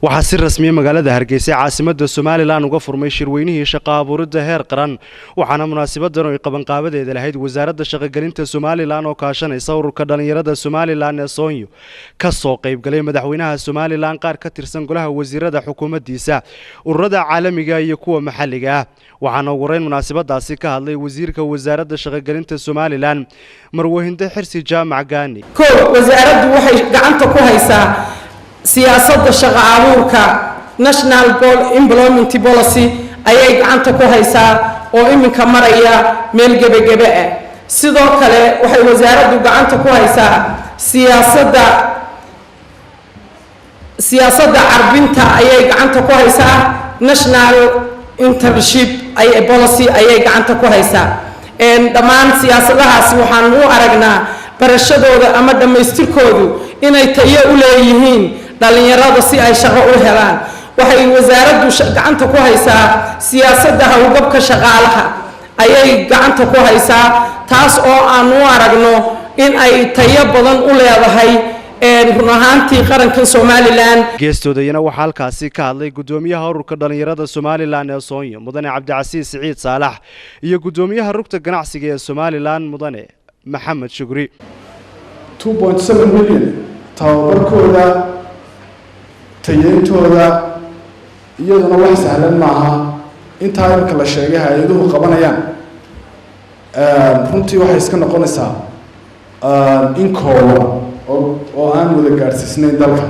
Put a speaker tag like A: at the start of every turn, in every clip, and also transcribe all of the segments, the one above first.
A: waxaa si rasmi magaalada Hargeysa caasimada Soomaaliland uga furmay shirweynihii shaqo abuurida heer qaran waxaana munaasabaddan oo qaban qaabadeeda lahayd wasaaradda shaqo-gelinta Soomaaliland oo kaashanaysa ururka dhalinyarada Soomaaliland ee Soonyo ka soo qayb galay madaxweynaha Soomaaliland qaar ka tirsan golaha wasiirada xukuumaddiisa ururada caalamiga iyo kuwa maxalliga ah waxaana ugu horeyn munaasabadaasi ka hadlay wasiirka wasaaradda shaqo-gelinta Soomaaliland Marwahinda Xirsi Jaamac Gaani
B: wasaaraddu waxay gacanta ku haysaa siyaasadda shaqo abuurka National Employment Policy ayay gacanta ku haysaa oo iminka maraya meel gabagaba ah sidoo kale waxay wasaaraddu gacanta ku haysaa siyaasadda carbinta ayay gacanta ku haysaa National Internship Policy ayay gacanta ku haysaa dhammaan siyaasadahaas waxaan u aragnaa barashadooda ama dhamaystirkoodu inay tayo u leeyihiin dhalinyarada si ay shaqo u helaan waxay wasaaraddu gacanta ku haysaa siyaasadda hawlgabka shaqaalaha ayay gacanta ku haysaa taas oo aan u aragno in ay tayo badan u leedahay run ahaantii qaranka Soomaaliland
A: geestoodayna waxa halkaasi ka hadlay gudoomiyaha ururka dhalinyarada Soomaaliland ee Soonyo mudane Cabdicasiis Siciid Saalax iyo gudoomiyaha rugta ganacsiga ee Soomaaliland mudane Maxamed Shukri
C: 2.7 million tababarkooda tayintooda iyaduna wax sahlan maaha inta marka la sheegay hay'aduhu qabanayaan runtii waxay iska noqonaysaa in kooban oo aan wada gaarsiisnayn dalka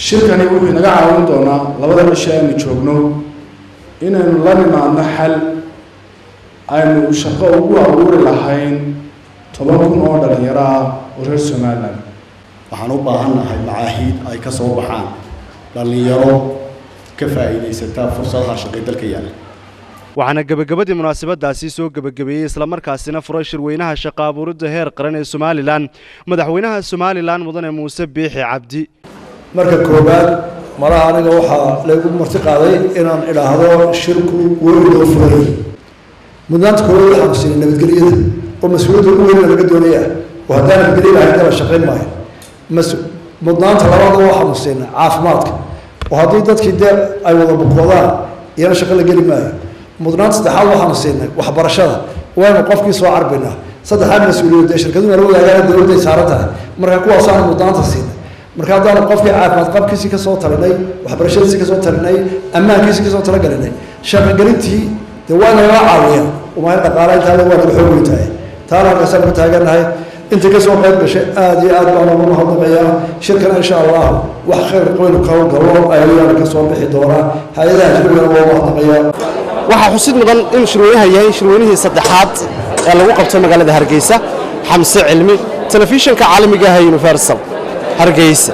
C: shirkani wuxuu naga caawin doonaa labada cisho aynu joogno inaynu la nimaadno xal aynu shaqo ugu abuuri lahayn 10,000 oo dhalinyaro ah oo reer Soomaaliland
D: waxaan u baahanahay macaahiid ay ka soo baxaan dhalinyaro ka faa'iideysata fursadaha shaqo dalka yaala
A: waxaana gabagabadii munaasabadaasi soo gabagabeeyay isla markaasina furay shirweynaha shaqo abuurida heer qaran ee Soomaaliland madaxweynaha Soomaaliland mudane Muuse Biixi Cabdi
E: marka koobaad malaha aniga waxa lagu marti qaaday inaan ilaahdo shirku weyn furay mudnaanta koowaad waxaan siinay nabadgelyada oo mas'uuliyadda ugu weyn laga doonayaa وهذا الدليل على كذا شقين معي مضنانت لبعض واحد مسينا عافماتك وهذه ضد كده أي والله بقولان يانا شغل قليل معي مضنانت استحال واحد مسينا وحبرشها وين وقف كيس وعربنا صدق هذا مسؤولية الشركة كذا لو لا الدولة صارتها مرة كوا صار مضنانت السنة مرة هذا وقف في عافمات قف كيس كسوت ترني وحبرشها كيس كسوت ترني أما كيس كسوت ترني شغل قليلتي دوانا يعاوية وما يبقى قارئ هذا هو الحكم تاعي ترى قسم تاجرنا هاي أنت كسر قيد بشيء آدي أنا والله هذا شركة إن شاء الله وخير قوي وقول قوي أيام كسر بحضورة هذا شغل والله
A: waxa xusid mudan in shirweynaha yahay shirweynihii saddexaad ee lagu qabtay magaalada Hargeysa Xamse Cilmi telefishinka caalamiga ah Universal Hargeysa